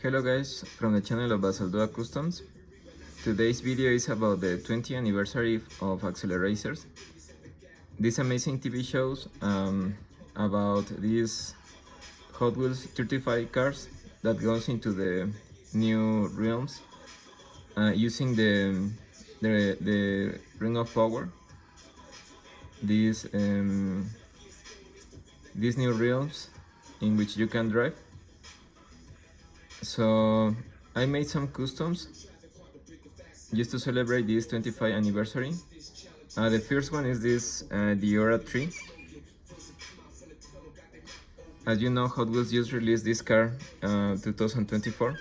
Hello guys, from the channel of Basaldua Customs. Today's video is about the 20th anniversary of Acceleracers. These amazing TV shows about these Hot Wheels 35 cars that goes into the new realms using the Ring of Power. These new realms in which you can drive. So I made some customs just to celebrate this 25th anniversary. The first one is this Diora 3. As you know, Hot Wheels just released this car 2024,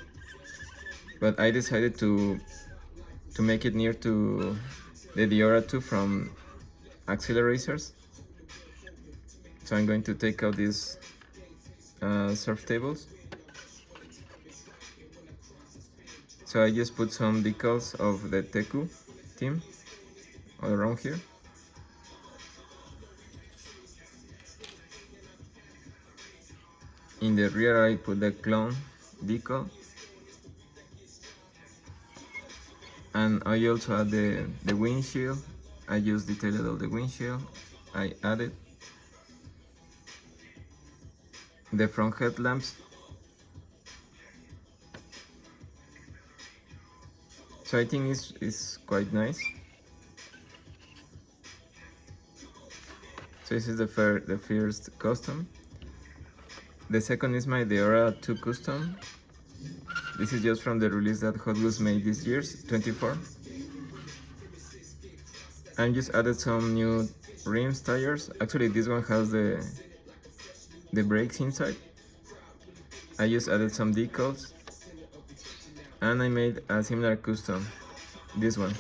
but I decided to make it near to the Diora 2 from Acceleracers. So I'm going to take out these surf tables. So I just put some decals of the Teku team all around here. In the rear I put the clone decal. And I also add the windshield. I just detailed all the windshield. I added the front headlamps. So I think it's quite nice. So this is the first custom. The second is my Diora 2 custom. This is just from the release that Hot Wheels made this year, 24. I just added some new rims, tires. Actually, this one has the brakes inside. I just added some decals. And I made a similar custom, this one.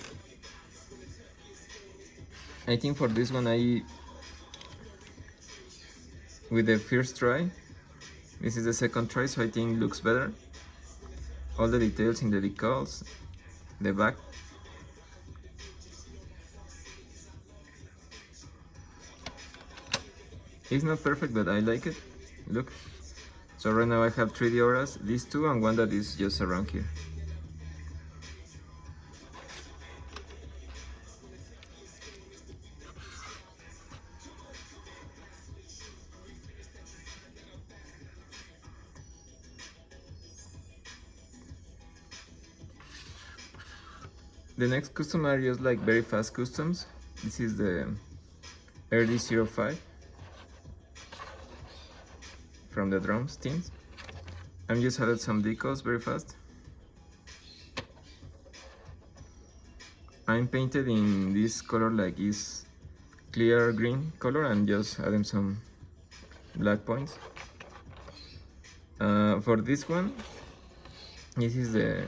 I think for this one with the first try, this is the second try, so I think it looks better. All the details in the decals, the back. It's not perfect, but I like it. Look. So right now I have 3 Dioras, these two and one that is just around here. The next custom are just like very fast customs. This is the early 05 from the drums teams. I'm just added some decals very fast. I'm painted in this color, like is clear green color, and just adding some black points. For this one, this is the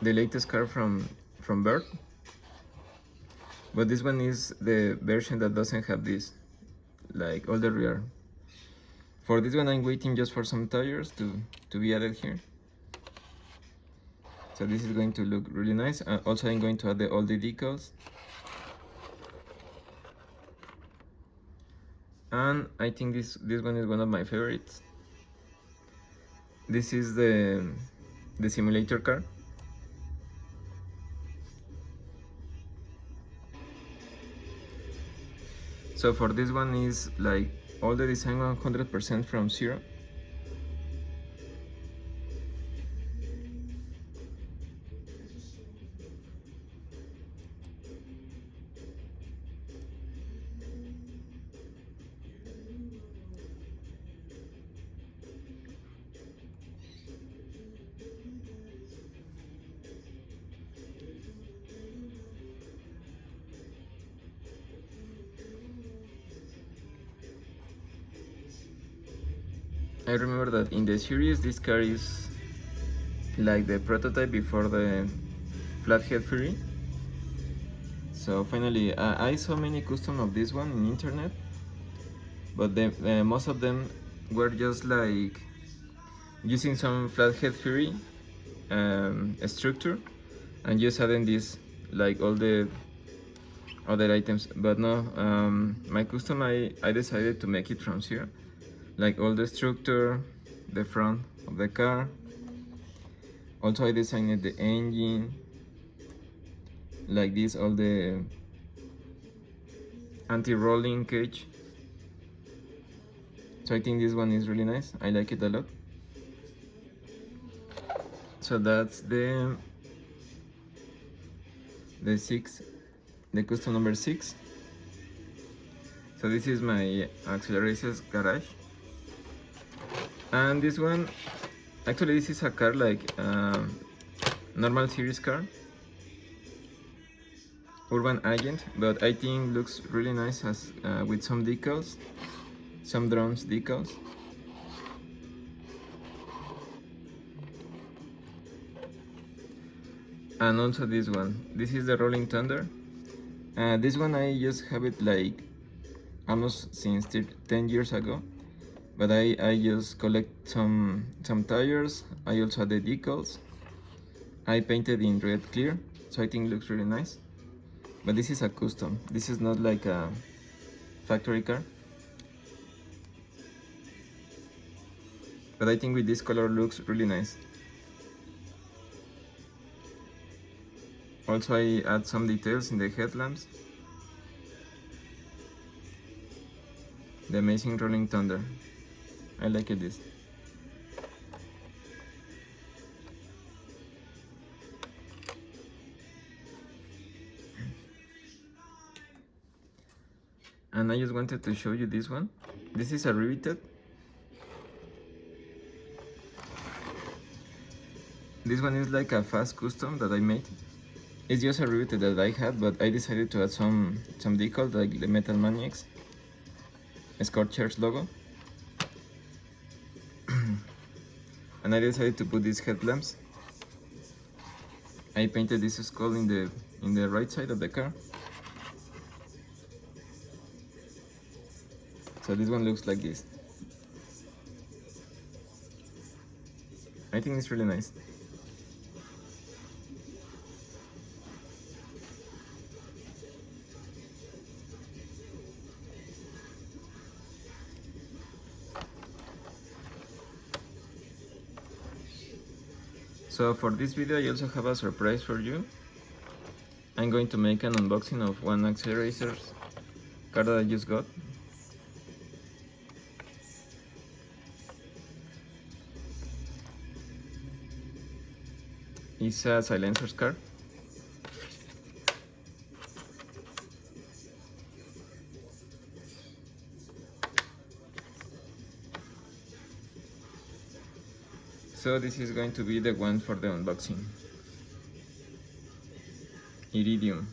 latest car from Bird, but this one is the version that doesn't have this, like all the rear. For this one I'm waiting just for some tires to be added here. So this is going to look really nice. Also I'm going to add all the decals. And I think this one is one of my favorites. This is the simulator car. So for this one is like all the design 100% from zero. I remember that in the series this car is like the prototype before the Flathead Fury. So finally I saw many custom of this one in internet, but most of them were just like using some Flathead Fury structure and just adding this, like all the other items. But no, my custom I decided to make it from zero, like all the structure, the front of the car. Also I designed the engine like this, all the anti-rolling cage. So I think this one is really nice. I like it a lot. So that's the custom number 6. So this is my Acceleracers garage. And this one, actually this is a car like normal series car, urban agent, but I think looks really nice as with some decals, some drums decals. And also this one, this is the Rolling Thunder. This one I just have it like almost since 10 years ago, but I just collect some tires. I also had the decals. I painted in red clear, so I think it looks really nice. But this is a custom. This is not like a factory car. But I think with this color looks really nice. Also I add some details in the headlamps. The amazing Rolling Thunder. I like it this. And I just wanted to show you this one. This is a riveted. This one is like a fast custom that I made. It's just a riveted that I had, but I decided to add some decal like the Metal Maniacs Scorchers logo. And I decided to put these headlamps. I painted this skull in the right side of the car. So this one looks like this. I think it's really nice. So for this video I also have a surprise for you. I'm going to make an unboxing of one Acceleracers car that I just got. It's a silencers car. So this is going to be the one for the unboxing. Iridium.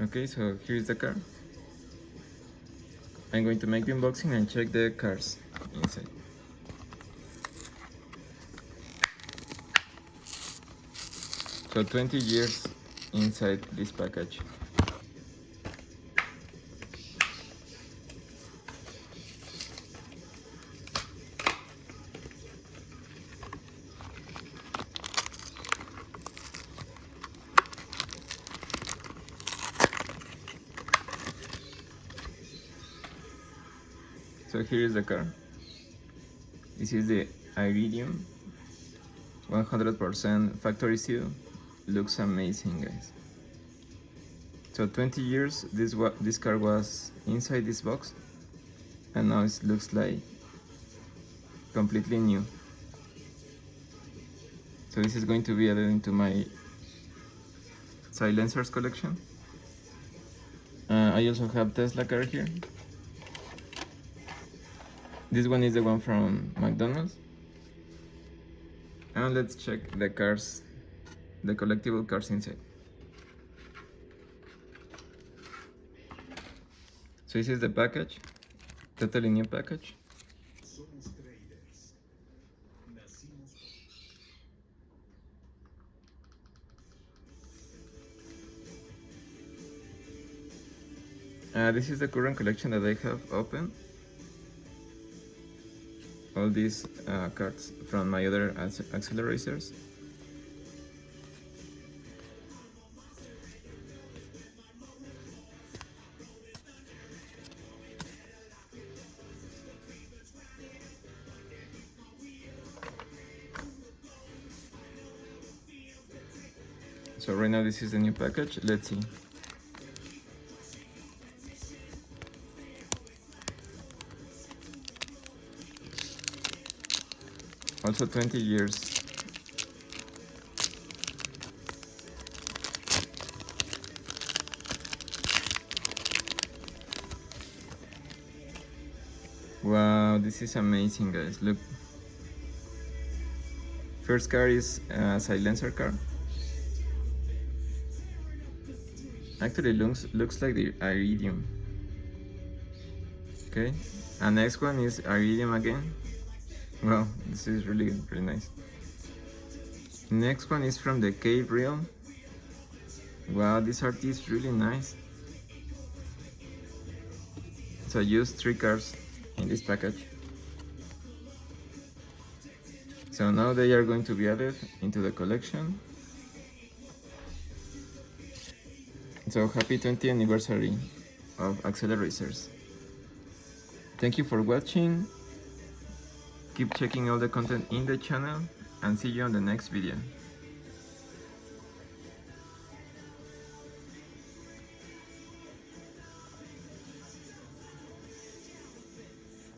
Okay, so here's the car. I'm going to make the unboxing and check the cars inside. So 20 years inside this package. So here is the car. This is the Iridium, 100% factory seal. Looks amazing, guys. So 20 years this car was inside this box, and now it looks like completely new. So this is going to be added into my silencers collection. I also have Tesla car here. This one is the one from McDonald's. And let's check the cars, the collectible cars inside. So this is the package, totally new package. This is the current collection that I have open. all these cards from my other accelerators. So right now this is the new package. Let's see. Also 20 years. Wow, this is amazing, guys. Look. First card is a silencer card. Actually looks like the iridium. Okay. And next one is iridium again. Wow, this is really nice. Next one is from the Cave Realm. Wow, this art is really nice. So I used 3 cards in this package. So now they are going to be added into the collection. So happy 20th anniversary of Acceleracers. Thank you for watching. Keep checking all the content in the channel and see you on the next video.